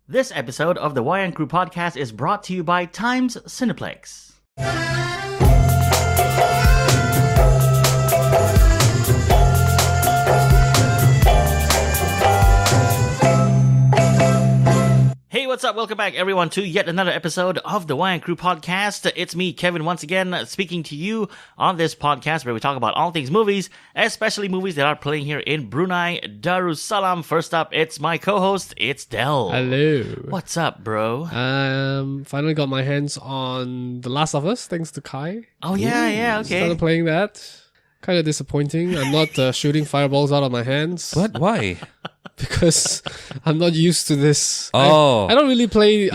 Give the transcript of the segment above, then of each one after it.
This episode of the Wayang Crew podcast is brought to you by Times Cineplex. Hey, what's up? Welcome back, everyone, to yet another episode of the Wayang Crew podcast. It's me, Kevin, once again, speaking to you on this podcast where we talk about all things movies, especially movies that are playing here in Brunei Darussalam. First up, it's my co-host, it's Del. Hello. What's up, bro? Finally got my hands on The Last of Us, thanks to Kai. Oh, yeah, okay. Started playing that. Kind of disappointing. I'm not shooting fireballs out of my hands. What? Why? Because I'm not used to this. Oh. I don't really play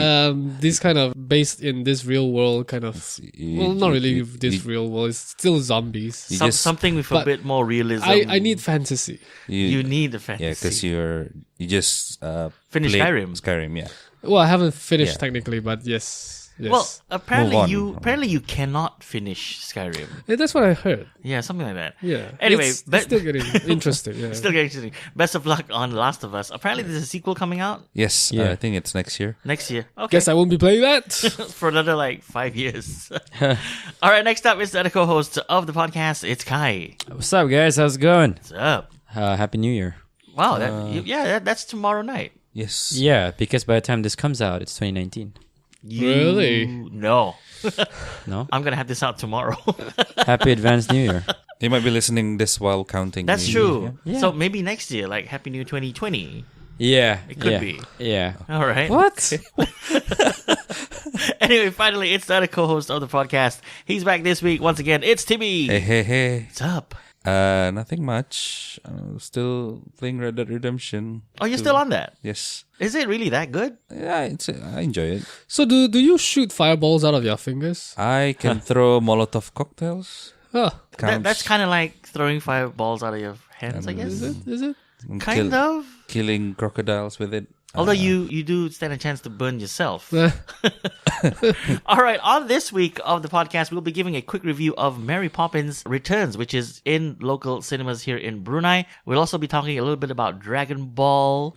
this kind of based in this real world kind of... Well, not really this real world. It's still zombies. Something with a bit more realism. I need fantasy. You need the fantasy. Yeah, because you just Finished Skyrim. Skyrim, yeah. Well, I haven't finished technically, but yes. Well, apparently you cannot finish Skyrim. Yeah, that's what I heard. Yeah, something like that. Yeah. Anyway, it's still getting interesting. Yeah. Still getting interesting. Best of luck on The Last of Us. Apparently, there's a sequel coming out Yes, Yeah. I think it's next year. next year. Okay. Guess I won't be playing that. For another 5 years. All right, next up is the other co-host of the podcast. It's Kai. What's up, guys? How's it going? What's up? Happy New Year. Wow, that's tomorrow night. Yes. Yeah, because by the time this comes out, it's 2019. Really? No. No? I'm going to have this out tomorrow. Happy advanced New Year. They might be listening this while counting. That's the- true. Yeah. So maybe next year, Happy New 2020. Yeah. It could be. Yeah. All right. What? Anyway, finally, it's the other co-host of the podcast. He's back this week. Once again, it's Timmy. Hey. What's up? Nothing much. Still playing Red Dead Redemption. Oh, you're still on that? Yes. Is it really that good? Yeah, I enjoy it. So do you shoot fireballs out of your fingers? I can throw Molotov cocktails. Oh, That's kind of like throwing fireballs out of your hands, I guess. is it? And Kind of. killing crocodiles with it. Although you do stand a chance to burn yourself. All right, on this week of the podcast, we'll be giving a quick review of Mary Poppins Returns, which is in local cinemas here in Brunei. We'll also be talking a little bit about Dragon Ball.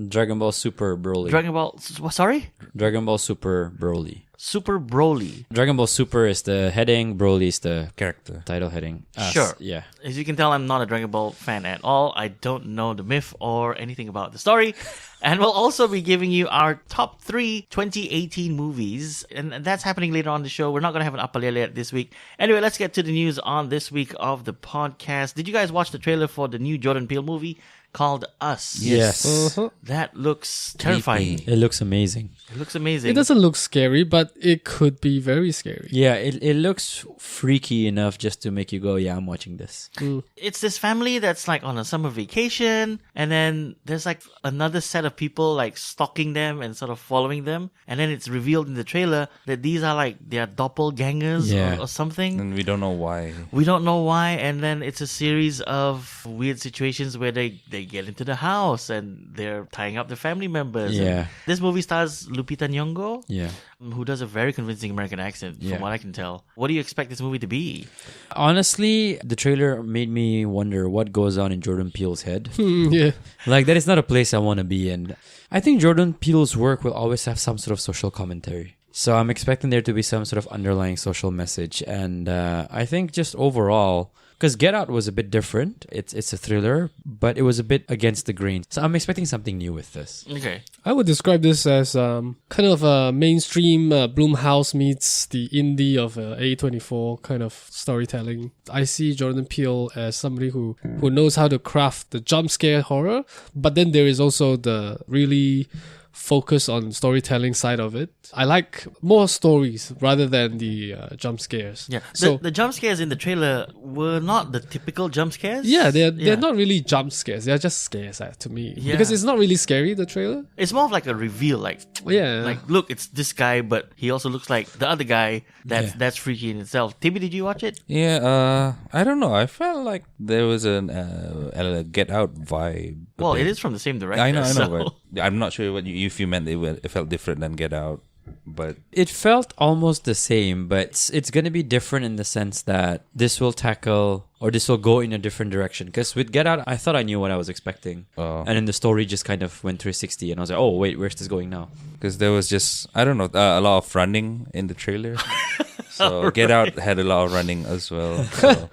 Dragon Ball Super Broly. Dragon Ball, sorry? Dragon Ball Super Broly. Super Broly. Dragon Ball Super is the heading, Broly is the Character. title heading. Sure. Yeah. As you can tell, I'm not a Dragon Ball fan at all. I don't know the myth or anything about the story. And we'll also be giving you our top 3 2018 movies. And that's happening later on the show. We're not going to have an Apalele this week. Anyway, let's get to the news on this week of the podcast. Did you guys watch the trailer for the new Jordan Peele movie called Us? Yes. Uh-huh. That looks terrifying. It looks amazing. It looks amazing. It doesn't look scary, but it could be very scary. Yeah, it looks freaky enough just to make you go, yeah, I'm watching this. It's this family that's on a summer vacation, and then there's another set of people stalking them and sort of following them, and then it's revealed in the trailer that these are their doppelgangers or something. And we don't know why. We don't know why, and then it's a series of weird situations where they get into the house and they're tying up their family members. Yeah. And this movie stars Lupita Nyong'o, Yeah. who does a very convincing American accent, Yeah. from what I can tell. What do you expect this movie to be? Honestly, the trailer made me wonder what goes on in Jordan Peele's head. Yeah. That is not a place I want to be in. I think Jordan Peele's work will always have some sort of social commentary. So I'm expecting there to be some sort of underlying social message. And I think just overall, because Get Out was a bit different. It's a thriller, but it was a bit against the grain. So I'm expecting something new with this. Okay. I would describe this as kind of a mainstream Blumhouse meets the indie of A24 kind of storytelling. I see Jordan Peele as somebody who knows how to craft the jump scare horror, but then there is also the really focus on storytelling side of it. I like more stories rather than the jump scares. Yeah. So The jump scares in the trailer were not the typical jump scares. yeah, they're not really jump scares. They're just scares to me. Yeah. Because it's not really scary, the trailer. It's more of a reveal, Yeah. look, it's this guy, but he also looks like the other guy. That's freaky in itself. Timmy, did you watch it? Yeah, I don't know. I felt like there was a Get Out vibe. Well, it is from the same director. I know, so- but I'm not sure if you meant it felt different than Get Out. but It felt almost the same, but it's going to be different in the sense that this will tackle or this will go in a different direction. Because with Get Out, I thought I knew what I was expecting. And then the story just kind of went 360 and I was like, oh, wait, where's this going now? because there was just, I don't know, a lot of running in the trailer. So Get Out had a lot of running as well. So.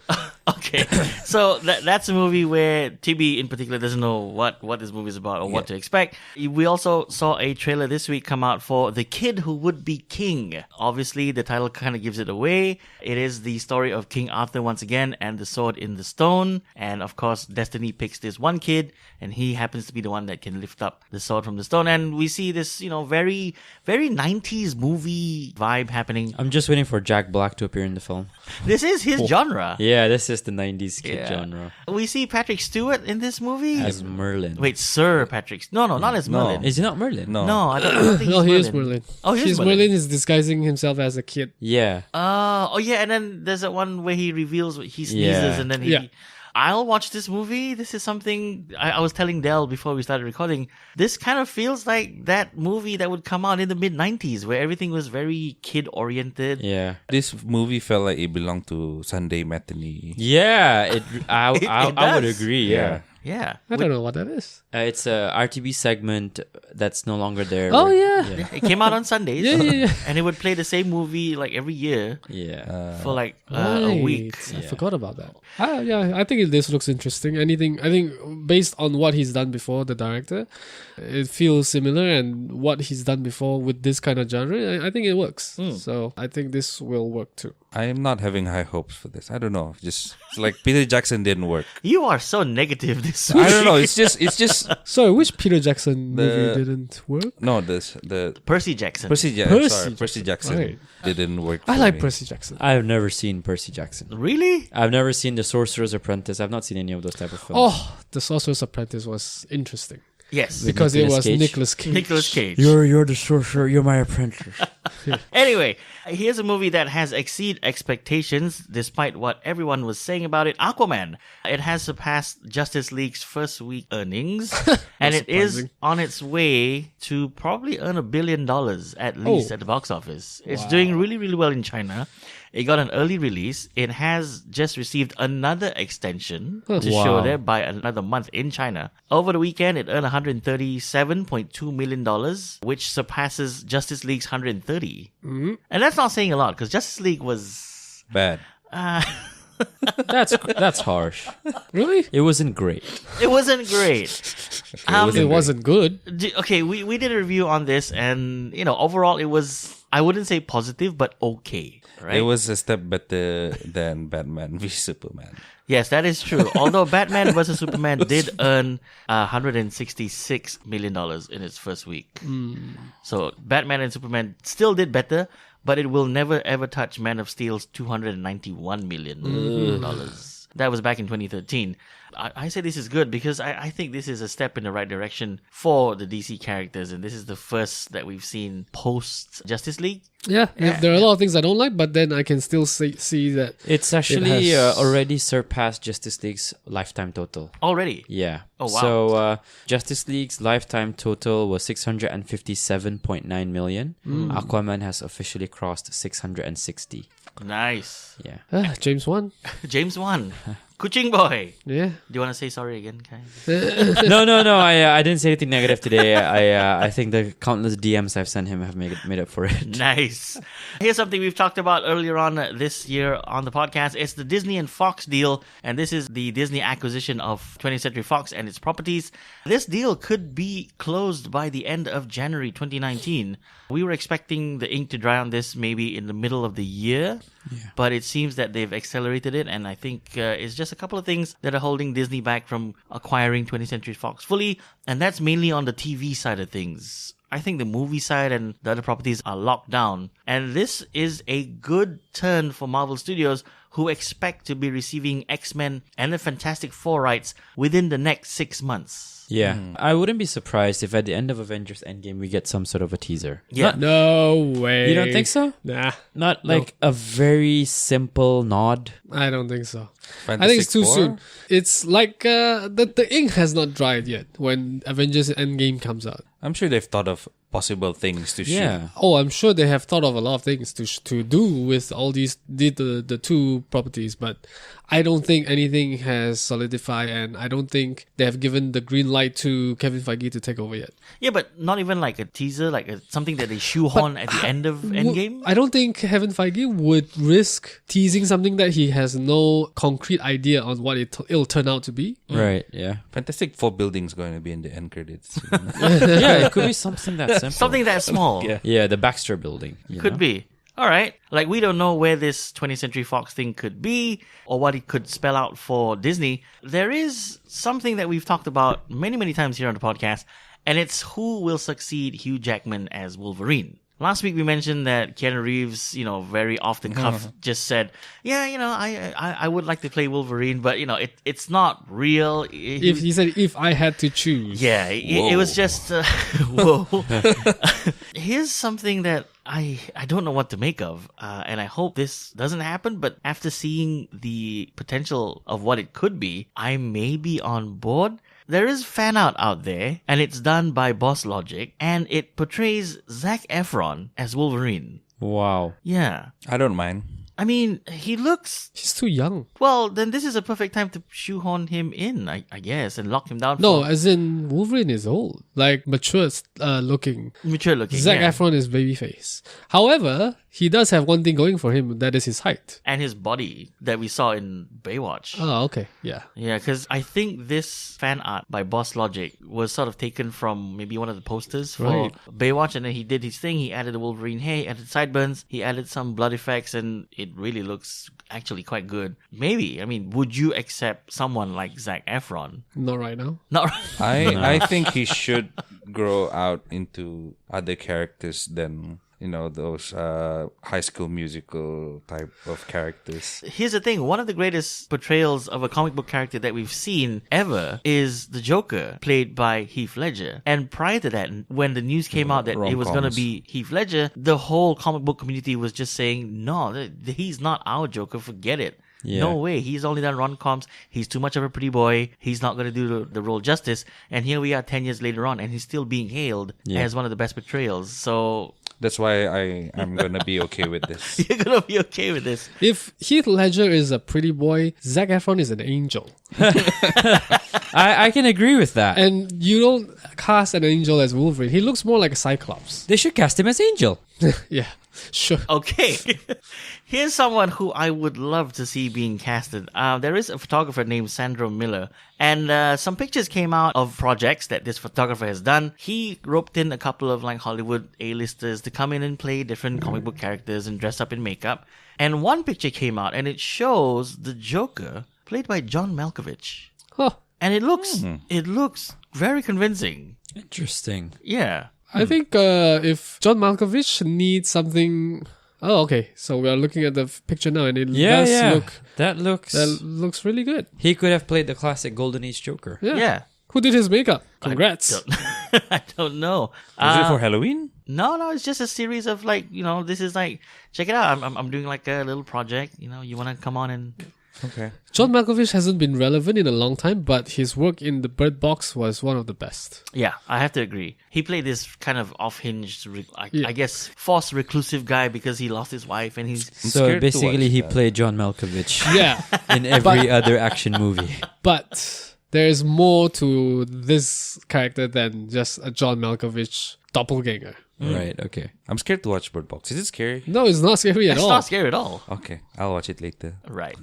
Okay, so that's a movie where TB in particular doesn't know what this movie is about or what to expect. We also saw a trailer this week come out for The Kid Who Would Be King. Obviously, the title kind of gives it away. It is the story of King Arthur once again and the Sword in the Stone. And of course, Destiny picks this one kid and he happens to be the one that can lift up the sword from the stone. And we see this, very, very 90s movie vibe happening. I'm just waiting for Jack Black to appear in the film. This is his genre. Yeah, this is the 90s kid genre. We see Patrick Stewart in this movie. As Merlin. Wait, Sir Patrick. No, not as Merlin. Is he not Merlin? No, I don't think No, he he's is Merlin. Oh, he's Merlin. He's disguising himself as a kid. Yeah. Oh, yeah, and then there's that one where he reveals he sneezes and then he... Yeah. I'll watch this movie. This is something I was telling Del before we started recording. This kind of feels like that movie that would come out in the mid-90s where everything was very kid-oriented. Yeah. This movie felt like it belonged to Sunday matinee. Yeah, I would does. agree. Yeah. Yeah. I don't know what that is. It's a RTB segment that's no longer there. Oh, yeah. It came out on Sundays. Yeah. And it would play the same movie like every year Yeah. for like Right. a week. I forgot about that. I think this looks interesting. I think based on what he's done before, the director, it feels similar, and what he's done before with this kind of genre, I think it works. So I think this will work too. I am not having high hopes for this. I don't know. Just it's like Peter Jackson didn't work. You are so negative this week. I don't know. It's just Sorry, which Peter Jackson movie didn't work? no the Percy Jackson. Percy Jackson Right. didn't work. I for like me. Percy Jackson. I've never seen Percy Jackson. Really? I've never seen The Sorcerer's Apprentice. I've not seen any of those type of films. Oh, The Sorcerer's Apprentice was interesting Yes. because it Nicolas was Cage? Nicolas Cage. Nicolas Cage. You're the sorcerer. You're my apprentice. Anyway, here's a movie that has exceeded expectations despite what everyone was saying about it. Aquaman. It has surpassed Justice League's first week earnings and it is surprising. on its way to probably earn $1 billion at least at the box office. It's doing really, really well in China. It got an early release. It has just received another extension to show there by another month in China. Over the weekend, it earned $137.2 million, which surpasses Justice League's $130. And that's not saying a lot because Justice League was... Bad. That's harsh. Really? It wasn't great. It wasn't great. It wasn't good. Okay, we did a review on this and, overall it was, I wouldn't say positive, but okay. Right? It was a step better than Batman v Superman. Yes, that is true. Although Batman vs. Superman did earn $166 million in its first week. So Batman and Superman still did better, but it will never ever touch Man of Steel's $291 million. That was back in 2013. I say this is good because I think this is a step in the right direction for the DC characters, and this is the first that we've seen post Justice League. Yeah, there are a lot of things I don't like, but then I can still see that It's actually has- already surpassed Justice League's lifetime total. Already. Yeah. Oh, wow. So Justice League's lifetime total was 657.9 million. Aquaman has officially crossed 660. Nice. Yeah. James Wan. James Wan. Kuching boy. Yeah. Do you want to say sorry again, Kai? No. I didn't say anything negative today. I think the countless DMs I've sent him have made up for it. Nice. Here's something we've talked about earlier on this year on the podcast. It's the Disney and Fox deal, and this is the Disney acquisition of 20th Century Fox and its properties. This deal could be closed by the end of January 2019. We were expecting the ink to dry on this maybe in the middle of the year, but it seems that they've accelerated it, and I think it's just a couple of things that are holding Disney back from acquiring 20th Century Fox fully, and that's mainly on the TV side of things. I think the movie side and the other properties are locked down. And this is a good turn for Marvel Studios, who expect to be receiving X-Men and the Fantastic Four rights within the next 6 months. Yeah. I wouldn't be surprised if at the end of Avengers Endgame we get some sort of a teaser. Yeah. No way. You don't think so? Nah, Not like a very simple nod. I don't think so. I think Fantastic it's too Four? soon. It's like the ink has not dried yet when Avengers Endgame comes out. I'm sure they've thought of possible things to shoot. Oh, I'm sure they have thought of a lot of things to do with all these the two properties, but I don't think anything has solidified, and I don't think they have given the green light to Kevin Feige to take over yet. Yeah, but not even like a teaser, like something that they shoehorn at the end of Endgame. I don't think Kevin Feige would risk teasing something that he has no concrete idea on what it'll turn out to be. Right, yeah. Fantastic Four building's going to be in the end credits. Yeah, it could be something that simple. Something that small. Yeah, the Baxter building. Could be. All right. Like, we don't know where this 20th Century Fox thing could be or what it could spell out for Disney. There is something that we've talked about many, many times here on the podcast, and it's who will succeed Hugh Jackman as Wolverine. Last week we mentioned that Keanu Reeves, very off the cuff, just said, "Yeah, I would like to play Wolverine, but it's not real." He said, "If I had to choose." Yeah, it was just whoa. Here's something that I don't know what to make of, and I hope this doesn't happen. But after seeing the potential of what it could be, I may be on board. There is fan art out there, and it's done by Boss Logic, and it portrays Zac Efron as Wolverine. Wow. Yeah. I don't mind. I mean, he looks... He's too young. Well, then this is a perfect time to shoehorn him in, I guess, and lock him down. No, as in Wolverine is old. Like, mature looking. Mature looking, Zac yeah. Efron is babyface. However, he does have one thing going for him, that is his height. And his body that we saw in Baywatch. Oh, okay. Yeah. Yeah, because I think this fan art by Boss Logic was sort of taken from maybe one of the posters for Right. Baywatch, and then he did his thing. He added the Wolverine hair, he added sideburns, he added some blood effects, and it really looks actually quite good. Maybe. I mean, would you accept someone like Zac Efron? Not right now. Not I think he should grow out into other characters than those High School Musical type of characters. Here's the thing. One of the greatest portrayals of a comic book character that we've seen ever is the Joker, played by Heath Ledger. And prior to that, when the news came out that it was going to Rom-coms. be Heath Ledger, the whole comic book community was just saying, no, he's not our Joker, forget it. Yeah. No way. He's only done rom-coms. He's too much of a pretty boy. He's not going to do the role justice. And here we are 10 years later on, and he's still being hailed as one of the best portrayals. So... That's why I'm gonna be okay with this. you're going to be okay with this. If Heath Ledger is a pretty boy, Zac Efron is an angel. I can agree with that. And you don't cast an angel as Wolverine. He looks more like a Cyclops. They should cast him as Angel. Yeah, sure. Okay. Here's someone who I would love to see being casted. There is a photographer named Sandro Miller, and some pictures came out of projects that this photographer has done. He roped in a couple of Hollywood A-listers to come in and play different comic book characters and dress up in makeup. And one picture came out, and it shows the Joker played by John Malkovich. Huh. And it looks very convincing. Interesting. Yeah. I think if John Malkovich needs something... Oh, okay. So we are looking at the picture now, and it does look... That looks really good. He could have played the classic Golden Age Joker. Yeah. Who did his makeup? Congrats. I don't know. Was it for Halloween? No, it's just a series of this is check it out. I'm doing a little project. You want to come on and... Okay. John Malkovich hasn't been relevant in a long time, but his work in The Bird Box was one of the best. Yeah, I have to agree. He played this kind of off-hinged, I guess, forced reclusive guy because he lost his wife, and he's... So scared to basically watch he that. played John Malkovich Yeah, in every other action movie. but there's more to this character than just a John Malkovich doppelganger. Right, okay. I'm scared to watch Bird Box. Is it scary? No, it's not scary at It's all. not scary at all. Okay, I'll watch it later. Right.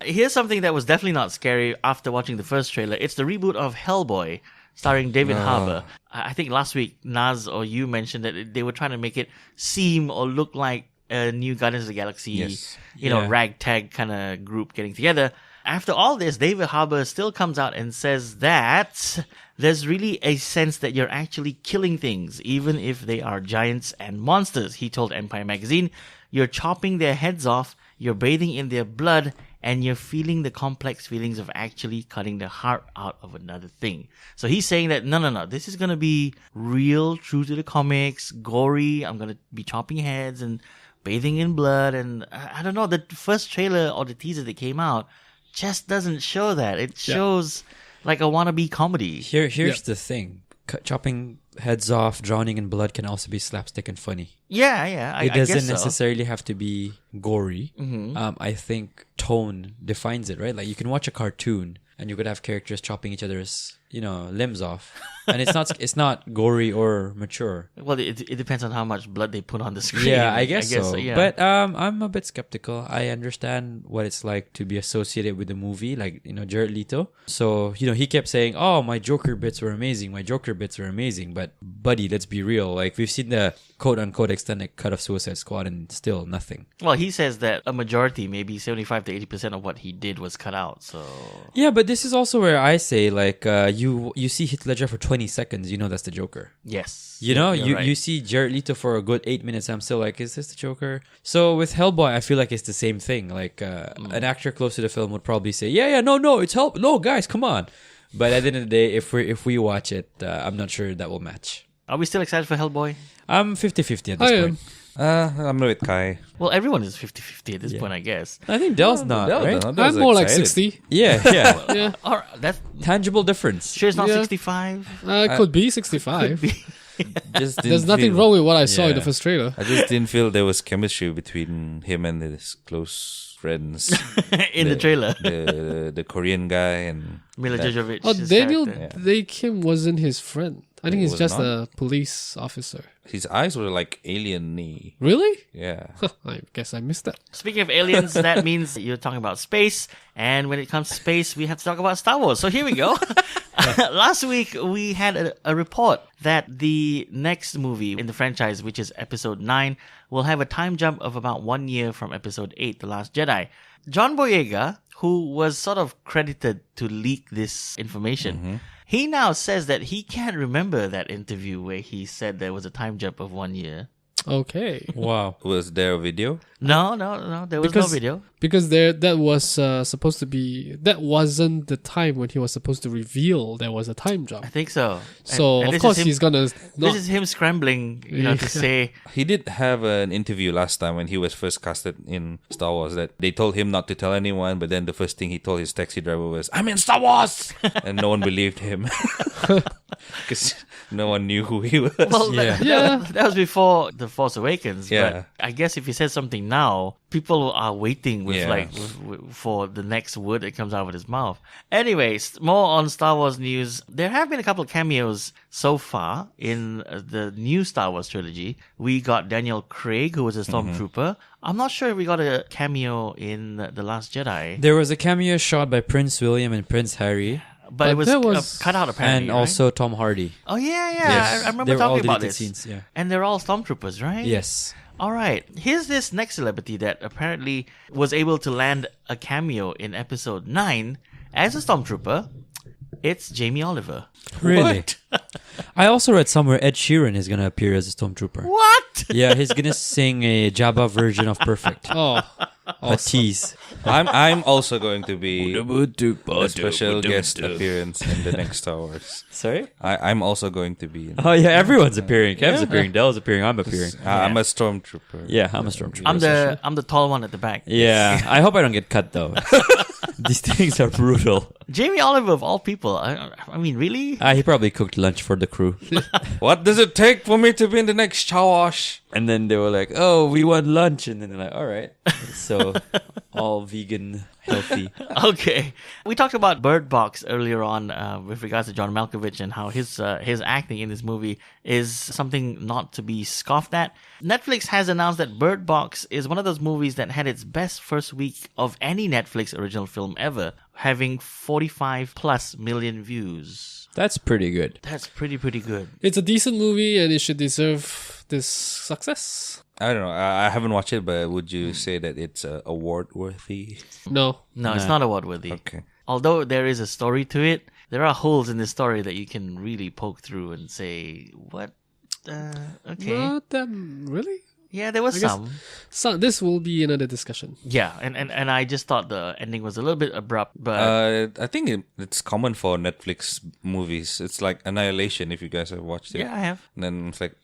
Here's something that was definitely not scary after watching the first trailer. It's the reboot of Hellboy, starring David Harbour. I think last week, Naz or you mentioned that they were trying to make it seem or look like a new Guardians of the Galaxy, Yes. ragtag kind of group getting together. After all this, David Harbour still comes out and says that there's really a sense that you're actually killing things, even if they are giants and monsters. He told Empire Magazine, you're chopping their heads off, you're bathing in their blood, and you're feeling the complex feelings of actually cutting the heart out of another thing. So he's saying that, no, this is going to be real, true to the comics, gory. I'm going to be chopping heads and bathing in blood. And I don't know, the first trailer or the teaser that came out just doesn't show that. It shows like a wannabe comedy. Here's the thing. chopping heads off, drowning in blood can also be slapstick and funny. Yeah. It doesn't I guess so. necessarily have to be gory. I think tone defines it, right? Like you can watch a cartoon and you could have characters chopping each other's, limbs off, and it's not gory or mature. Well, it depends on how much blood they put on the screen. Yeah, I guess so. yeah. But I'm a bit skeptical. I understand what it's like to be associated with the movie, like Jared Leto. So he kept saying, "Oh, my Joker bits were amazing. My Joker bits were amazing." But buddy, let's be real. Like we've seen the quote unquote extended cut of Suicide Squad, and still nothing. Well, he says that a majority, maybe 75 to 80% of what he did was cut out. So Yeah, but this is also where I say like you see Heath Ledger for 20 seconds, that's the Joker. yes, You know, you're right. you see Jared Leto for a good 8 minutes. I'm still like, is this the Joker? So with Hellboy, I feel like it's the same thing. Like an actor close to the film would probably say, yeah, no, it's Hell. No, guys, come on. But at the end of the day, if we watch it, I'm not sure that will match. Are we still excited for Hellboy? I'm 50-50 at this I point. I'm with Kai. Well, everyone is 50-50 at this point, I guess. I think Dell's not, right? I'm more like 60. Yeah. Yeah. All right, that's Tangible difference. sure it's not Yeah. 65. It could be 65. Just didn't There's nothing feel- wrong with what I saw in the Yeah. first trailer. I just didn't feel there was chemistry between him and his close friends. In the trailer. the Korean guy and Mila that- Jovovich. Oh, Daniel character. Day Kim wasn't his friend. I think It he's was just not? a police officer. his eyes were like alien-y. Really? Yeah. I guess I missed that. Speaking of aliens, that means you're talking about space. And when it comes to space, we have to talk about Star Wars. So here we go. Last week, we had a report that the next movie in the franchise, which is Episode 9, will have a time jump of about 1 year from Episode 8, The Last Jedi. John Boyega, who was sort of credited to leak this information, he now says that he can't remember that interview where he said there was a time jump of 1 year. Okay. Wow. Was there a video? No, there was no Because- video. Because that was supposed to be, that wasn't the time when he was supposed to reveal there was a time jump. I think so. So And of this course is him, he's gonna This not. is him scrambling, to say, He did have an interview last time when he was first casted in Star Wars that they told him not to tell anyone, but then the first thing he told his taxi driver was, "I'm in Star Wars!" And no one believed him. Because no one knew who he was. well, Yeah. that was before The Force Awakens. Yeah. But I guess if he says something now, people are waiting with Yeah. for the next word that comes out of his mouth. Anyways, more on Star Wars news. There have been a couple of cameos so far in the new Star Wars trilogy. We got Daniel Craig, who was a stormtrooper. I'm not sure if we got a cameo in The Last Jedi, There was a cameo shot by Prince William and Prince Harry, but it was, there was- cut out apparently. and right? also Tom Hardy. oh yeah, Yes. I remember They were all talking about deleted this. scenes, yeah. And they're all stormtroopers, right? Yes. All right. Here's this next celebrity that apparently was able to land a cameo in episode 9 as a stormtrooper. It's Jamie Oliver. Really? I also read somewhere Ed Sheeran is going to appear as a stormtrooper. What? Yeah, he's going to sing a Jabba version of Perfect. Oh, A tease. I'm also going to be a special guest appearance in the next Star Wars. Sorry? I'm also going to be. Oh, yeah, everyone's appearing. Kev's appearing, Dell's appearing, I'm appearing. I'm a stormtrooper. Yeah, I'm a stormtrooper. I'm the tall one at the back. Yeah, I hope I don't get cut though. These things are brutal. Jamie Oliver of all people. I mean, really? He probably cooked lunch for the crew. What does it take for me to be in the next Star Wars? And then they were like, oh, we want lunch. And then they're like, all right. So, all vegan, healthy. Okay. We talked about Bird Box earlier on with regards to John Malkovich and how his acting in this movie is something not to be scoffed at. Netflix has announced that Bird Box is one of those movies that had its best first week of any Netflix original film ever, having 45 plus million views. That's pretty good. That's pretty good. it's a decent movie and it should deserve this success. I don't know. I haven't watched it, but would you say that it's award worthy? No. No, it's not award worthy. Okay. Although there is a story to it, there are holes in this story that you can really poke through and say, what? Okay. Not that really. Yeah, there was I guess- some. So this will be another discussion. Yeah, and I just thought the ending was a little bit abrupt, but I think it's common for Netflix movies. It's like Annihilation, if you guys have watched it. yeah, I have. And then it's like,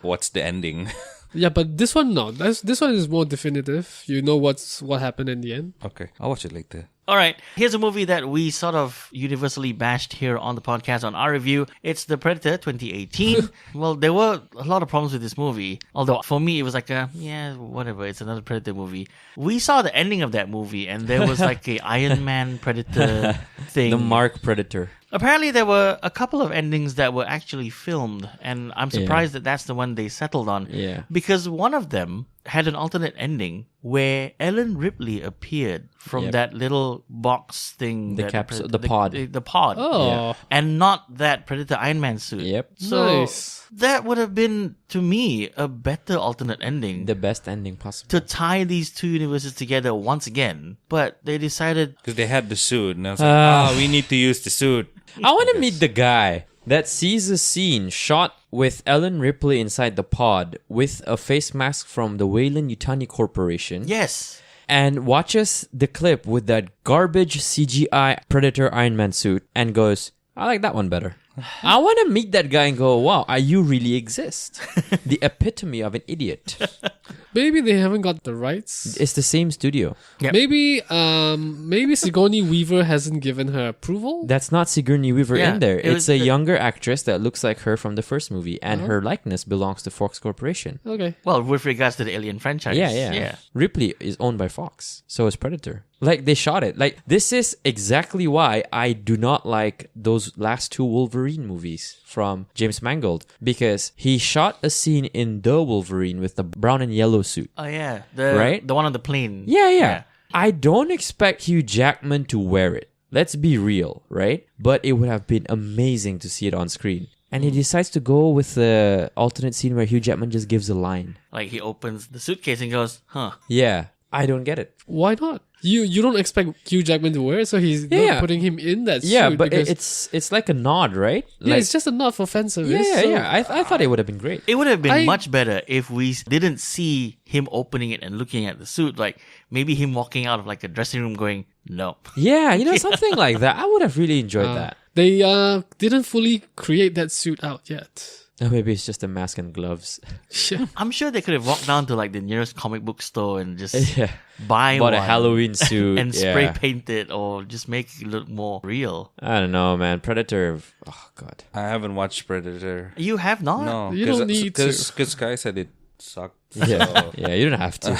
what's the ending? Yeah, but this one no. This one is more definitive. You know what happened in the end. Okay, I'll watch it later. All right, here's a movie that we sort of universally bashed here on the podcast on our review. It's The Predator 2018. Well, there were a lot of problems with this movie. Although for me, it was like yeah, whatever. It's another Predator movie. We saw the ending of that movie and there was like a Iron Man Predator thing. The Mark Predator. Apparently, there were a couple of endings that were actually filmed, and I'm surprised that that's the one they settled on. Yeah. Because one of them had an alternate ending where Ellen Ripley appeared from that little box thing. The capsule, the pod. The pod. Oh. Yeah. And not that Predator Iron Man suit. Yep. So Nice. that would have been, to me, a better alternate ending. The best ending possible. to tie these two universes together once again. But they decided... Because they had the suit, and I was like, we need to use the suit. I want to meet the guy that sees a scene shot with Ellen Ripley inside the pod with a face mask from the Weyland-Yutani Corporation. Yes. And watches the clip with that garbage CGI Predator Iron Man suit and goes, I like that one better. I want to meet that guy and go, wow, you really exist. The epitome of an idiot. Maybe they haven't got the rights. It's the same studio. Yep. Maybe Sigourney Weaver hasn't given her approval. That's not Sigourney Weaver Yeah, in there. it It's was a the- younger actress that looks like her from the first movie, and her likeness belongs to Fox Corporation. Okay. Well, with regards to the Alien franchise. Yeah. Ripley is owned by Fox. So is Predator. Like, they shot it. Like, this is exactly why I do not like those last two Wolverine movies from James Mangold. Because he shot a scene in The Wolverine with the brown and yellow suit. Oh, yeah. Right? The one on the plane. Yeah. I don't expect Hugh Jackman to wear it. Let's be real, right? But it would have been amazing to see it on screen. And he decides to go with the alternate scene where Hugh Jackman just gives a line. Like he opens the suitcase and goes, huh. Yeah, I don't get it. Why not? You don't expect Hugh Jackman to wear it, so he's Yeah. not putting him in that Yeah, suit. but because, it's like a nod, right? yeah, Like, it's just a nod for fan service. so- I thought it would have been great. It would have been I- much better if we didn't see him opening it and looking at the suit. Like maybe him walking out of like a dressing room going, no. Yeah, something like that. I would have really enjoyed that. They didn't fully create that suit out yet. Or maybe it's just a mask and gloves. Yeah. I'm sure they could have walked down to like the nearest comic book store and just Yeah. buy Bought one a Halloween suit. and yeah. spray paint it or just make it look more real. I don't know, man. Predator. Oh, God. I haven't watched Predator. You have not? No, You don't need to. Because Guy said it sucked. Yeah. So, Yeah, you don't have to.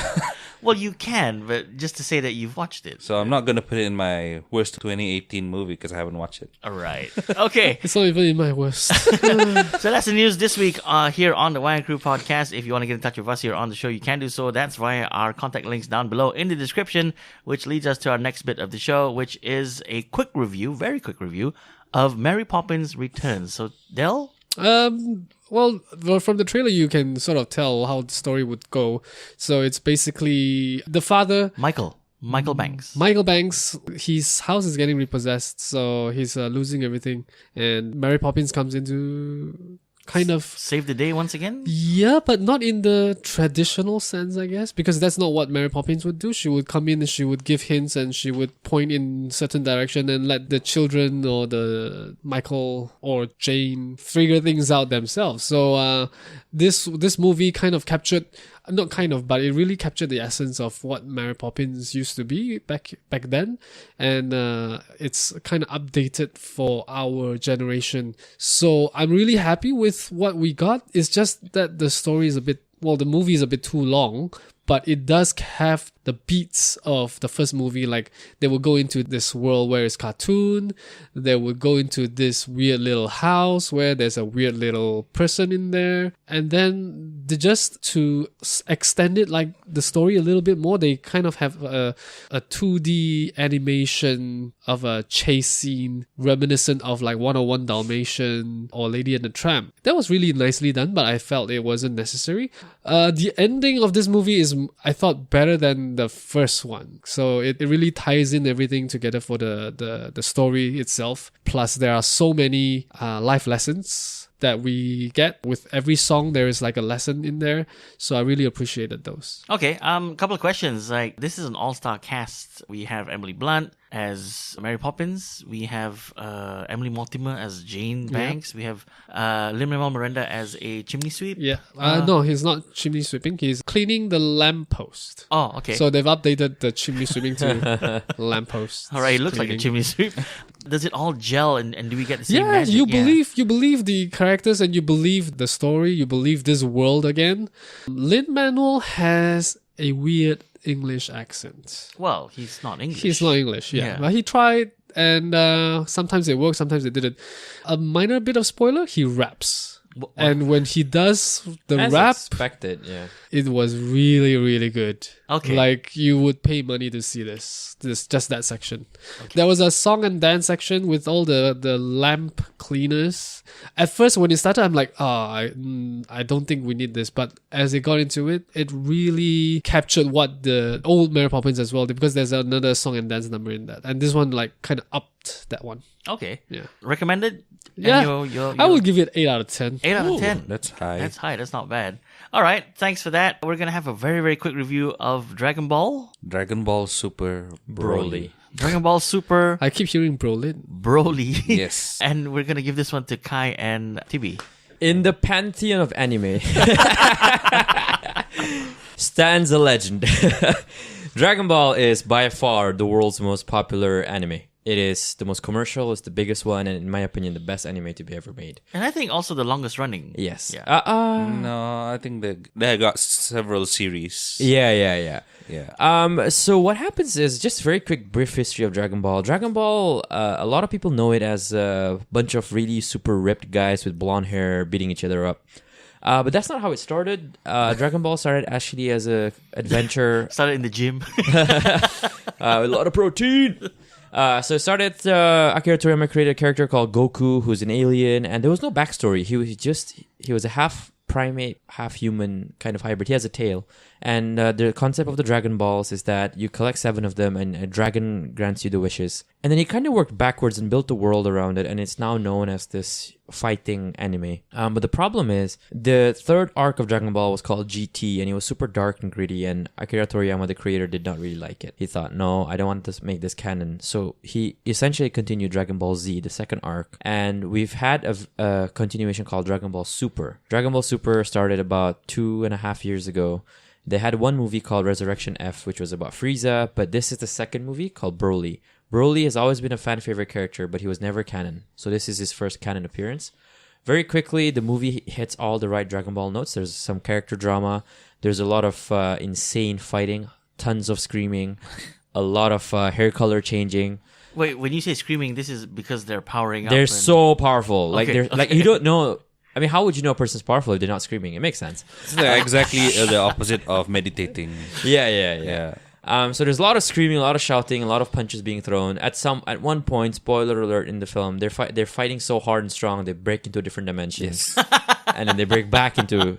Well, you can, but just to say that you've watched it. so I'm not gonna put it in my worst 2018 movie because I haven't watched it. All right. Okay. It's not even in my worst. So that's the news this week here on the Wayang Crew podcast. If you want to get in touch with us here on the show, you can do so. That's via our contact links down below in the description, which leads us to our next bit of the show, which is a quick review, very quick review, of Mary Poppins Returns. So, Del? Well, from the trailer, you can sort of tell how the story would go. So it's basically the father, Michael Banks. Michael Banks, his house is getting repossessed, so he's losing everything. And Mary Poppins comes in to kind of... Save the day once again? Yeah, but not in the traditional sense, I guess, because that's not what Mary Poppins would do. She would come in and she would give hints and she would point in certain direction and let the children or the Michael or Jane figure things out themselves. So this movie kind of captured, not kind of, but it really captured the essence of what Mary Poppins used to be back then, and it's kind of updated for our generation. So I'm really happy with what we got. It's just that the story is the movie is a bit too long, but it does have the beats of the first movie. Like they will go into this world where it's cartoon, they will go into this weird little house where there's a weird little person in there, and then just to extend it, like the story a little bit more, they kind of have a 2D animation of a chase scene reminiscent of like 101 Dalmatian or Lady and the Tramp. That was really nicely done, but I felt it wasn't necessary. The ending of this movie is, I thought, better than the first one. So it really ties in everything together for the story itself. Plus, there are so many life lessons that we get. With every song, there is like a lesson in there. So I really appreciated those. Okay, couple of questions. Like, this is an all-star cast. We have Emily Blunt as Mary Poppins. We have Emily Mortimer as Jane Banks. We have Lin-Manuel Miranda as a chimney sweep. Yeah. No, he's not chimney sweeping. He's cleaning the lamppost. Oh, okay. So they've updated the chimney sweeping to lamppost. All right, it looks like a chimney sweep. Does it all gel and do we get the same magic? You believe the characters and you believe the story, you believe this world again. Lin-Manuel has a weird English accent. Well, he's not English. He's not English, yeah. But he tried, and sometimes it worked, sometimes it didn't. A minor bit of spoiler, he raps. What? And when he does the As rap, expected, yeah. it was really, really good. Okay. Like, you would pay money to see this just that section. Okay. There was a song and dance section with all the lamp cleaners. At first, when it started, I'm like, I don't think we need this. But as it got into it, it really captured what the old Mary Poppins as well, because there's another song and dance number in that. And this one, like, kind of upped that one. Okay. Yeah. Recommended? Yeah. And I would give it 8 out of 10. 8 out of 10. That's high. That's high. That's not bad. All right. Thanks for that. We're going to have a very, very quick review of Dragon Ball. Dragon Ball Super Broly. Dragon Ball Super I keep hearing Brolin. Broly. Yes. And we're going to give this one to Kai and Tibi. In the pantheon of anime stands a legend. Dragon Ball is by far the world's most popular anime. It is the most commercial, it's the biggest one, and in my opinion, the best anime to be ever made. And I think also the longest running. Yes. Yeah. No, I think they got several series. Yeah. Yeah. So what happens is, just very quick, brief history of Dragon Ball. Dragon Ball, a lot of people know it as a bunch of really super ripped guys with blonde hair beating each other up. But that's not how it started. Dragon Ball started actually as a adventure. Started in the gym. A lot of protein. So it started, Akira Toriyama created a character called Goku, who's an alien, and there was no backstory. He was a half primate, half human kind of hybrid. He has a tail. And the concept of the Dragon Balls is that you collect 7 of them and a dragon grants you the wishes. And then he kind of worked backwards and built the world around it, and it's now known as this fighting anime. But the problem is, the third arc of Dragon Ball was called GT, and it was super dark and gritty, and Akira Toriyama, the creator, did not really like it. He thought, no, I don't want to make this canon. So he essentially continued Dragon Ball Z, the second arc, and we've had a continuation called Dragon Ball Super. Dragon Ball Super started about 2.5 years ago. They had one movie called Resurrection F, which was about Frieza, but this is the second movie called Broly. Broly has always been a fan favorite character, but he was never canon. So this is his first canon appearance. Very quickly, the movie hits all the right Dragon Ball notes. There's some character drama. There's a lot of insane fighting, tons of screaming, a lot of hair color changing. Wait, when you say screaming, this is because they're powering up. They're so powerful. Like Okay, like you don't know. I mean, how would you know a person's powerful if they're not screaming? It makes sense. It's exactly the opposite of meditating. Yeah. So there's a lot of screaming, a lot of shouting, a lot of punches being thrown. At one point, spoiler alert in the film, they're fighting so hard and strong they break into different dimensions, and then they break back into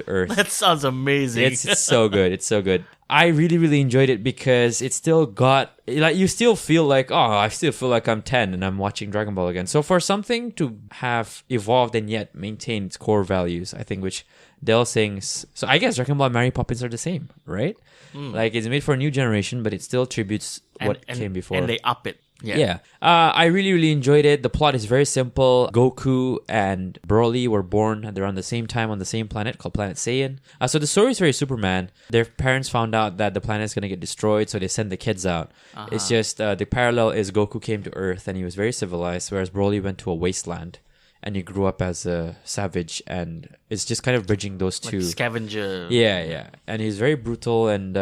Earth. That sounds amazing. It's so good. It's so good. I really, really enjoyed it because it still got, like, you still feel like, I still feel like I'm 10 and I'm watching Dragon Ball again. So for something to have evolved and yet maintain its core values, I think, which Dell's saying, so I guess Dragon Ball and Mary Poppins are the same, right? Like, it's made for a new generation, but it still tributes what came before. And they up it. Yeah. I really, really enjoyed it. The plot is very simple. Goku and Broly were born around the same time on the same planet called Planet Saiyan. So the story is very Superman. Their parents found out that the planet is going to get destroyed, so they send the kids out. It's just the parallel is Goku came to Earth and he was very civilized, whereas Broly went to a wasteland and he grew up as a savage, and it's just kind of bridging those two. Scavenger. Yeah. And he's very brutal, and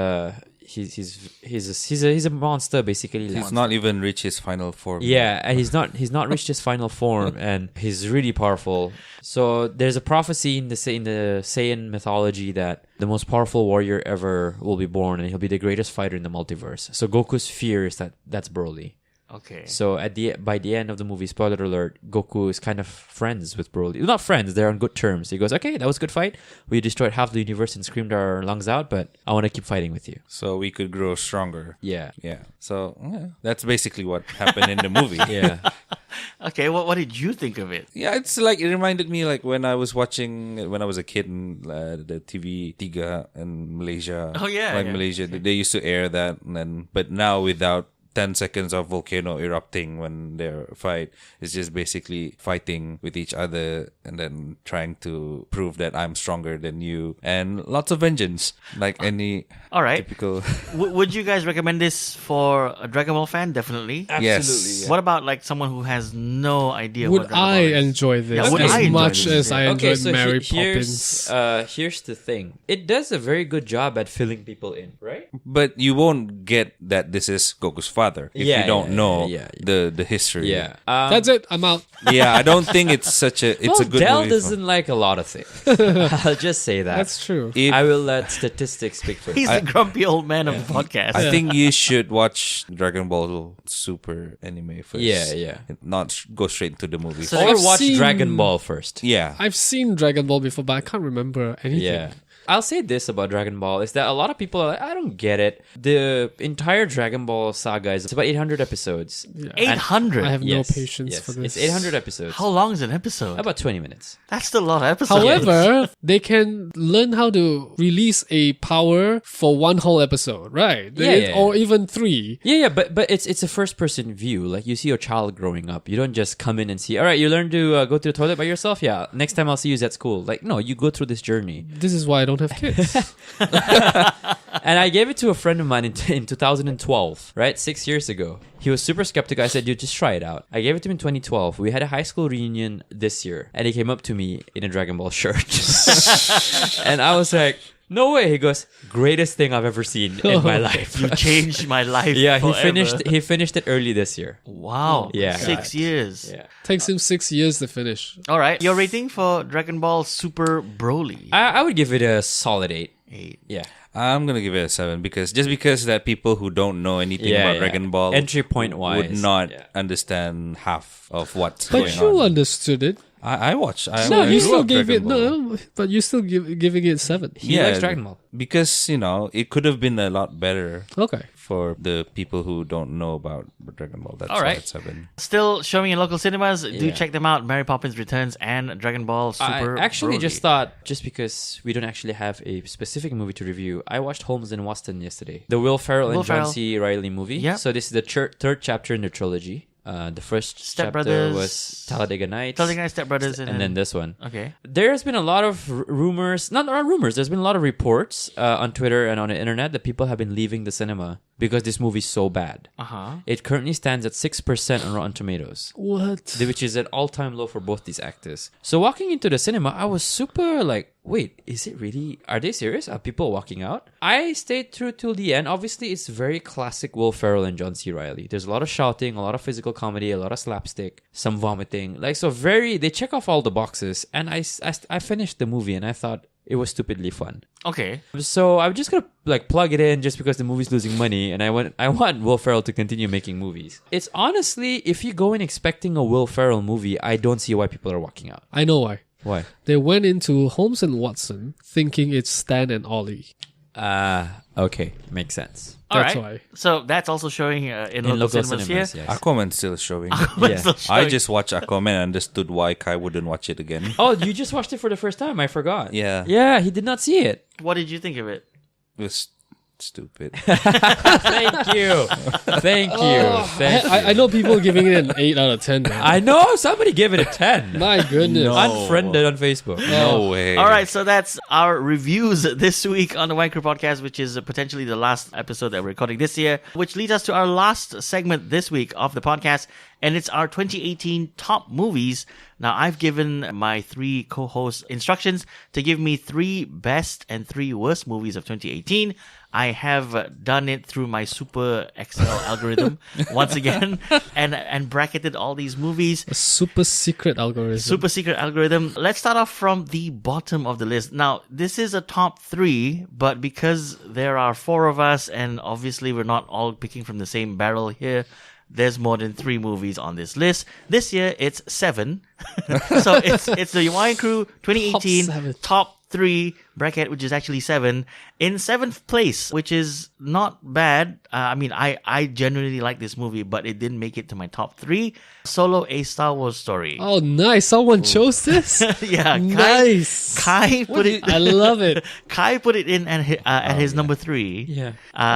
he's a monster basically. He's not even reached his final form. Yeah, and he's not reached his final form, and he's really powerful. So there's a prophecy in the Saiyan mythology that the most powerful warrior ever will be born, and he'll be the greatest fighter in the multiverse. So Goku's fear is that's Broly. Okay. So by the end of the movie, spoiler alert, Goku is kind of friends with Broly. Not friends, they're on good terms. He goes, okay, that was a good fight. We destroyed half the universe and screamed our lungs out, but I want to keep fighting with you. So we could grow stronger. Yeah. So that's basically what happened in the movie. Yeah. Okay, what did you think of it? Yeah, it's like, it reminded me like when I was a kid in the TV Tiga in Malaysia. Oh, yeah. Malaysia, they used to air that, but now without 10 seconds of volcano erupting when they fight. It's just basically fighting with each other and then trying to prove that I'm stronger than you. And lots of vengeance, like any All right. typical... Would you guys recommend this for a Dragon Ball fan? Definitely. Yes. What about like someone who has no idea Would what Dragon I Ball is? enjoy this Yeah, would as I enjoy much this? as I enjoyed Mary here's, Poppins? here's the thing. It does a very good job at filling people in, right? But you won't get that this is Goku's father if Yeah, you don't yeah, know yeah. the history. Yeah. That's it. I'm out. Yeah, I don't think it's such a... It's well, a good Del movie. doesn't like a lot of things. I'll just say that. That's true. If- I will let statistics speak for He's you. the grumpy old man of the podcast. I think you should watch Dragon Ball Super anime first. Yeah. Not go straight to the movies. So Or I've watch seen- Dragon Ball first. Yeah. I've seen Dragon Ball before, but I can't remember anything. Yeah. I'll say this about Dragon Ball is that a lot of people are like, I don't get it. The entire Dragon Ball saga is about 800 episodes. Yeah. 800. I have no Yes, patience yes. for this. It's 800 episodes. How long is an episode? About 20 minutes. That's still a lot of episodes. However, they can learn how to release a power for one whole episode, right? Yeah. Or even 3. Yeah, but it's a first person view. Like you see your child growing up. You don't just come in and see, all right, you learn to go to the toilet by yourself? Yeah. Next time I'll see you at school. Like, no, you go through this journey. This is why I don't have kids. And I gave it to a friend of mine in 2012, right? 6 years ago. He was super skeptical. I said, dude, just try it out. I gave it to him in 2012. We had a high school reunion this year. And he came up to me in a Dragon Ball shirt. And I was like, no way. He goes, greatest thing I've ever seen in my life. You changed my life. Yeah, forever. he finished it early this year. Wow. Yeah. 6 years. Yeah. Takes him 6 years to finish. All right. Your rating for Dragon Ball Super Broly? I would give it a solid 8. 8. Yeah. I'm gonna give it a 7 because that people who don't know anything Yeah, about yeah. Dragon Ball Entry point wise, would not yeah. understand half of what's But going you on. understood it. I watched. No, I you grew still up gave Dragon it Ball. no, but you still giving it 7. He likes Dragon Ball. because it could have been a lot better Okay. for the people who don't know about Dragon Ball. That's All why right. it's 7. Still showing in local cinemas. Do Yeah. check them out. Mary Poppins Returns and Dragon Ball Super I actually Broly. just thought, just because we don't actually have a specific movie to review, I watched Holmes and Watson yesterday. The Will Ferrell Will and John Ferrell. C. Reilly movie. Yep. So this is the third chapter in the trilogy. The first Step chapter Brothers. was Talladega Nights. Talladega Nights, Step Brothers, and then this one. Okay. There's been a lot of rumors, not rumors, there's been a lot of reports on Twitter and on the internet that people have been leaving the cinema because this movie's so bad. Uh-huh. It currently stands at 6% on Rotten Tomatoes, What? which is an all-time low for both these actors. So walking into the cinema, I was super like, wait, is it really? Are they serious? Are people walking out? I stayed through till the end. Obviously, it's very classic Will Ferrell and John C. Reilly. There's a lot of shouting, a lot of physical comedy, a lot of slapstick, some vomiting. They check off all the boxes. And I finished the movie and I thought it was stupidly fun. Okay. So I'm just gonna plug it in just because the movie's losing money, and I want Will Ferrell to continue making movies. It's honestly, if you go in expecting a Will Ferrell movie, I don't see why people are walking out. I know why. Why? They went into Holmes and Watson thinking it's Stan and Ollie. Okay, makes sense. All That's right. why. So that's also showing in local cinemas here. yes. Aquaman's still showing. Aquaman's still I showing. just watched Aquaman and understood why Kai wouldn't watch it again. Oh, you just watched it for the first time. I forgot. Yeah. Yeah, he did not see it. What did you think of it? It was stupid. Thank you. Thank you. Thank you. I know people giving it an 8 out of 10 now. I know somebody gave it a 10. My goodness. No. Unfriended on Facebook. No way. All right, so that's our reviews this week on the Wayang Crew podcast, which is potentially the last episode that we're recording this year, which leads us to our last segment this week of the podcast, and it's our 2018 top movies. Now, I've given my 3 co-hosts instructions to give me 3 best and 3 worst movies of 2018. I have done it through my super Excel algorithm once again and bracketed all these movies. A super secret algorithm. Super secret algorithm. Let's start off from the bottom of the list. Now, this is a top 3, but because there are 4 of us and obviously we're not all picking from the same barrel here, there's more than 3 movies on this list. This year, it's 7. So it's the Wayang Crew 2018 Top 7. top 3 bracket, which is actually 7. In 7th place, which is not bad. I genuinely like this movie, but it didn't make it to my top 3. Solo, A Star Wars Story. Oh, nice. Someone chose this? Yeah, Nice. Kai put it. I love it. Kai put it in at his number 3. Yeah.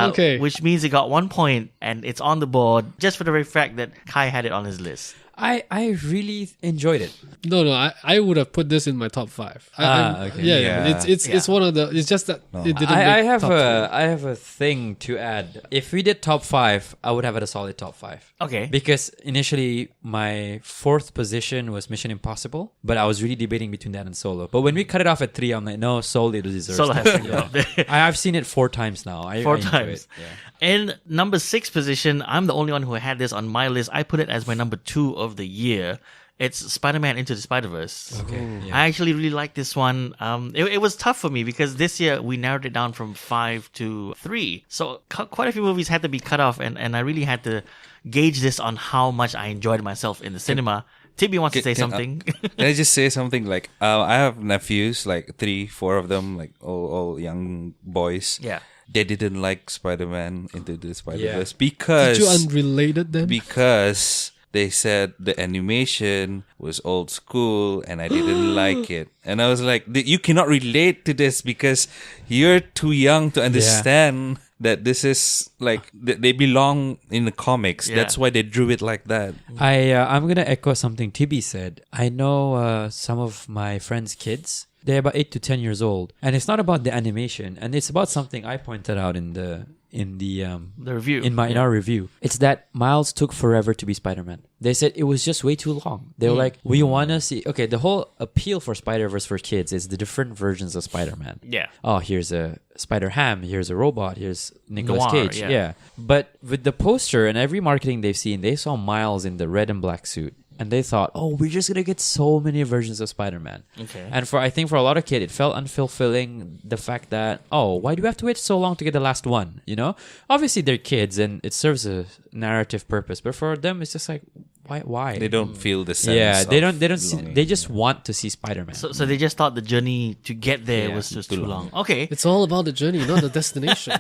Okay. Which means he got 1 point, and it's on the board just for the very fact that Kai had it on his list. I really enjoyed it. No, I would have put this in my top 5. Okay. Yeah. It's one of the. It's just that it didn't. I make have top I have a thing to add. If we did top 5, I would have had a solid top 5. Okay. Because initially my 4th position was Mission Impossible, but I was really debating between that and Solo. But when we cut it off at 3, I'm like, no, Solo deserves. Solo that. has to go up there. I've seen it 4 times now. I enjoy times. it. Yeah. In number 6 position, I'm the only one who had this on my list. I put it as my number 2 of the year. It's Spider-Man Into the Spider-Verse. Okay. Yeah. I actually really like this one. It was tough for me because this year we narrowed it down from 5 to 3. So quite a few movies had to be cut off, and I really had to gauge this on how much I enjoyed myself in the cinema. Tibby wants to say something. Can I just say something? Like, I have nephews, like 3, 4 of them, like all young boys. Yeah. They didn't like Spider-Man Into the Spider-Verse Did because you unrelated them? because they said the animation was old school and I didn't like it. And I was like, you cannot relate to this because you're too young to understand that this is like they belong in the comics. Yeah. That's why they drew it like that. I'm gonna echo something Tibi said. I know some of my friends' kids. They're about 8 to 10 years old, and it's not about the animation, and it's about something I pointed out in the review. in our review. It's that Miles took forever to be Spider-Man. They said it was just way too long. They were like, we want to see. Okay, the whole appeal for Spider-Verse for kids is the different versions of Spider-Man. Yeah. Oh, here's a Spider-Ham. Here's a robot. Here's Nicolas Noir, Cage. yeah. Yeah. But with the poster and every marketing they've seen, they saw Miles in the red and black suit. And they thought, oh, we're just going to get so many versions of Spider-Man. Okay. And I think for a lot of kids, it felt unfulfilling, the fact that, oh, why do we have to wait so long to get the last one? You know? Obviously, they're kids and it serves a narrative purpose. But for them, it's just like, why? They don't feel the sense. Yeah, they don't see, belonging. they just want to see Spider-Man. So they just thought the journey to get there Yeah, was just too too long. long. Okay. It's all about the journey, not the destination.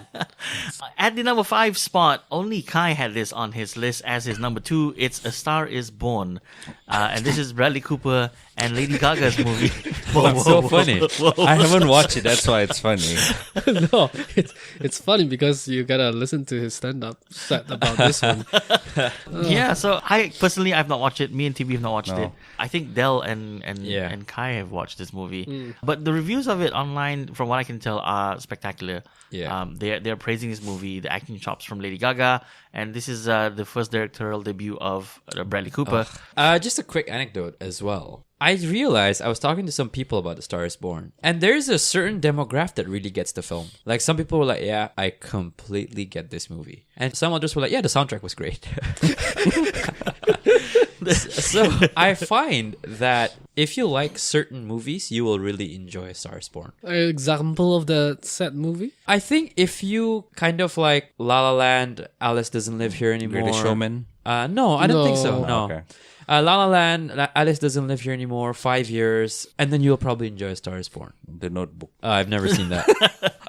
At the number 5 spot, only Kai had this on his list as his number 2. It's A Star Is Born. And this is Bradley Cooper and Lady Gaga's movie. Whoa, It's so funny. I haven't watched it. That's why it's funny. No, it's funny because you gotta listen to his stand-up set about this one. Yeah, so I've not watched it. Me and TB have not watched No. it. I think Del and Yeah. Kai have watched this movie. But the reviews of it online, from what I can tell, are spectacular. Yeah. They're praising this movie, the acting chops from Lady Gaga, and this is the first directorial debut of Bradley Cooper. Just a quick anecdote as well. I realized I was talking to some people about The Star Is Born, and there's a certain demographic that really gets the film. Like some people were like, "Yeah, I completely get this movie," and some others were like, "Yeah, the soundtrack was great." So I find that if you like certain movies, you will really enjoy A Star Is Born. An example of the set movie? I think if you kind of like La La Land, Alice Doesn't Live Here Anymore. Greatest Showman. No, I don't think so. No. No. Okay. La La Land, Alice Doesn't Live Here Anymore, 5 years, and then you'll probably enjoy A Star Is Born. The Notebook. I've never seen that.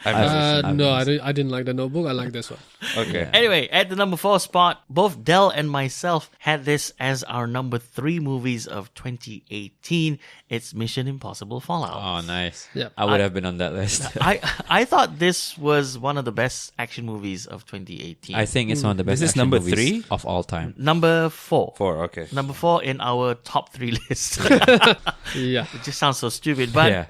I've never seen No, I didn't like The Notebook. I like this one. Okay. Anyway, at the number 4 spot, both Del and myself had this as our number 3 movies of 2018. It's Mission Impossible Fallout. Oh, nice. Yeah. I would have been on that list. I thought this was one of the best action movies of 2018. I think it's one of the best This is action number movies 3? of all time. Number 4. 4, okay. Number 4 in our top 3 list. Yeah. It just sounds so stupid, but Yeah.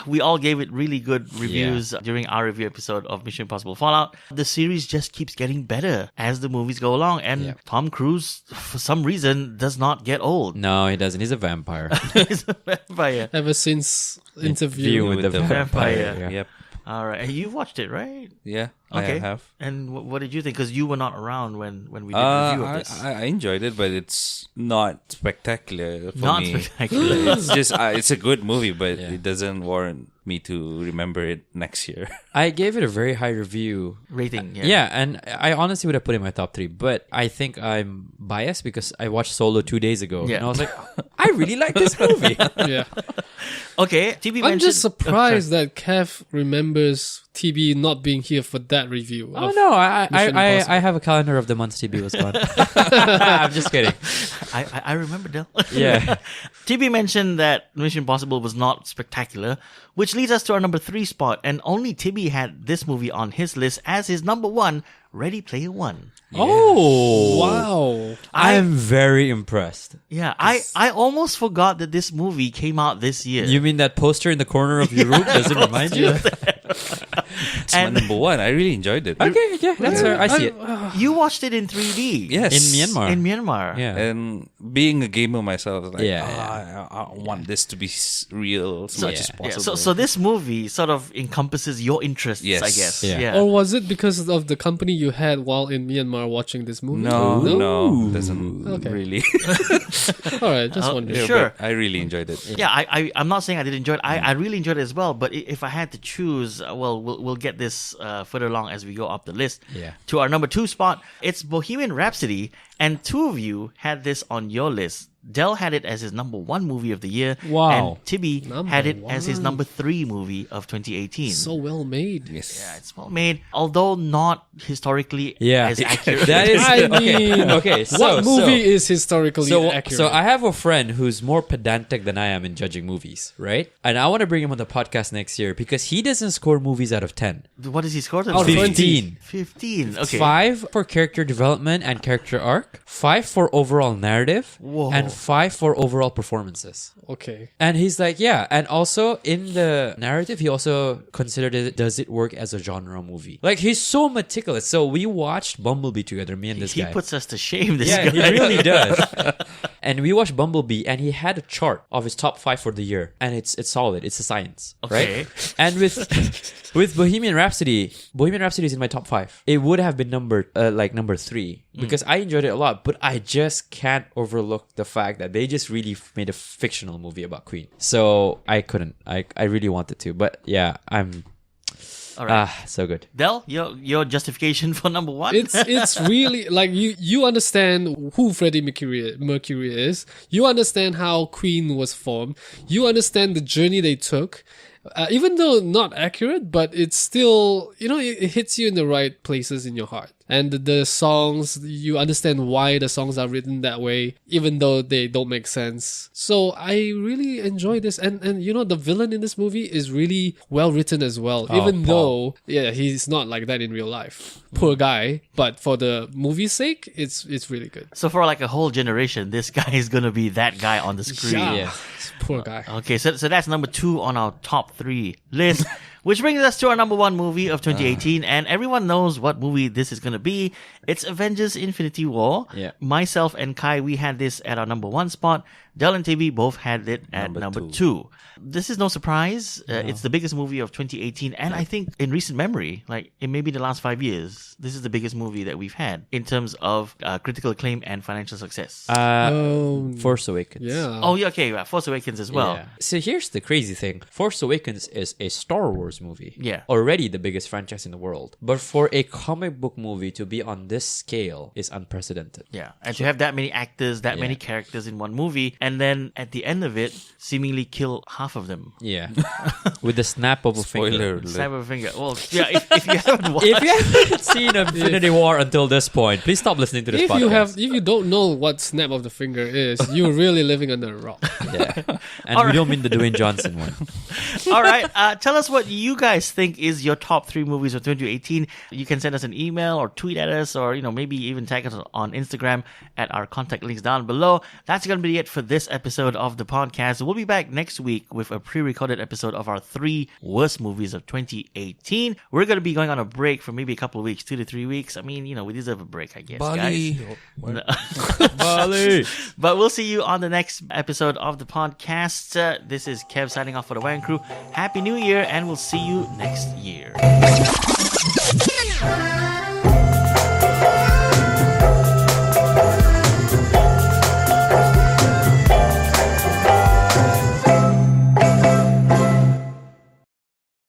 we all gave it really good reviews during our review episode of Mission Impossible Fallout. The series just keeps getting better as the movies go along, and Tom Cruise, for some reason, does not get old. No, he doesn't. He's a vampire. He's a vampire. Ever since interview View with with the vampire. Yeah. Yep. All right, you watched it, right? Yeah, Okay. I have. And what did you think? Because you were not around when we did a review of this. I enjoyed it, but it's not spectacular for Not me. spectacular. It's just it's a good movie, but it doesn't warrant me to remember it next year. I gave it a very high review. Rating. Yeah, and I honestly would have put it in my top 3, but I think I'm biased because I watched Solo 2 days ago. Yeah. And I was like, I really like this movie. Yeah. Okay, TB mentioned... I'm just surprised that Kev remembers TB not being here for that review. Oh of no, Mission Impossible. I have a calendar of the months TB was gone. I'm just kidding. I remember, Del. Yeah. TB mentioned that Mission Impossible was not spectacular, which leads us to our number 3 spot, and only TB had this movie on his list as his number 1, Ready Player One. Oh. Wow. I'm very impressed. Yeah, I almost forgot that this movie came out this year. You mean that poster in the corner of your room? Does it remind you? It's my number 1. I really enjoyed it. Okay, yeah, that's fair. I see it. You watched it in 3D. Yes. In Myanmar. In Myanmar. Yeah. And being a gamer myself, I was like, Yeah. I want this to be real as much as Yeah, possible. so this movie sort of encompasses your interests, Yes. I guess. Yeah. Yeah. Or was it because of the company you had while in Myanmar watching this movie? No, doesn't Okay. really. All right, just wondering. Yeah. Sure. But I really enjoyed it. Yeah, I'm not saying I didn't enjoy it. I really enjoyed it as well. But if I had to choose, well, we'll get this further along as we go up the list. Yeah. To our number 2 spot, it's Bohemian Rhapsody, and 2 of you had this on your list. Del had it as his number 1 movie of the year. Wow. And Tibi Number had it as his 1. number 3 movie of 2018. So well made. Yes. Yeah, it's well made, although not historically Yeah. as accurate. That is I mean, okay. So, what movie is historically accurate? So I have a friend who's more pedantic than I am in judging movies, right? And I want to bring him on the podcast next year because he doesn't score movies out of 10. What does he score? Out of 15. 15. Okay. 5 for character development and character arc, 5 for overall narrative, Whoa. and 5 for overall performances. Okay. And he's like, yeah. And also in the narrative, he also considered it, does it work as a genre movie? Like, he's so meticulous. So we watched Bumblebee together, me and this He guy. puts us to shame, this Yeah, guy. he really does. And we watched Bumblebee, and he had a chart of his top 5 for the year, and it's solid. It's a science, Okay. right? And with Bohemian Rhapsody is in my top 5. It would have been number 3 because I enjoyed it a lot, but I just can't overlook the fact that they just really made a fictional movie about Queen. So I couldn't. I really wanted to, but yeah, I'm All right. so good. Del, your justification for number 1? It's really like you understand who Freddie Mercury is. You understand how Queen was formed. You understand the journey they took. Even though not accurate, but it's still, it hits you in the right places in your heart. And the songs, you understand why the songs are written that way, even though they don't make sense. So I really enjoy this. And the villain in this movie is really well written as well. Even though, he's not like that in real life. Poor guy. But for the movie's sake, it's really good. So for like a whole generation, this guy is going to be that guy on the screen. Yeah. Poor guy. Okay, so that's number 2 on our top 3 list, which brings us to our number 1 movie of 2018, and everyone knows what movie this is going to be. It's Avengers Infinity War. Yeah. Myself and Kai, we had this at our number 1 spot. Del and TB both had it at number 2. This is no surprise. It's the biggest movie of 2018, and I think in recent memory, like in maybe the last 5 years, this is the biggest movie that we've had in terms of critical acclaim and financial success. Force Awakens. Yeah. Oh, yeah, okay, Force Awakens as well. Yeah. So here's the crazy thing. Force Awakens is a Star Wars movie. Yeah. Already the biggest franchise in the world. But for a comic book movie to be on this scale is unprecedented. Yeah, and to have that many actors, that many characters in one movie, and then at the end of it, seemingly kill half of them. Yeah. With the snap of a Spoiler finger. alert. Snap of a finger. Well, yeah, if you haven't watched... If you haven't seen Infinity War until this point, please stop listening to this podcast. If you don't know what snap of the finger is, you're really living under a rock. Yeah. And we don't mean the Dwayne Johnson one. All right, tell us what you guys think is your top 3 movies of 2018. You can send us an email or tweet at us, or maybe even tag us on Instagram at our contact links down below. That's going to be it for this episode of the podcast. We'll be back next week with a pre-recorded episode of our 3 worst movies of 2018. We're going to be going on a break for maybe a couple of weeks, 2 to 3 weeks. I mean, we deserve a break, I guess, guys. Bali. But we'll see you on the next episode of the podcast. This is Kev signing off for the Wayang Crew. Happy New Year, and we'll see you next year.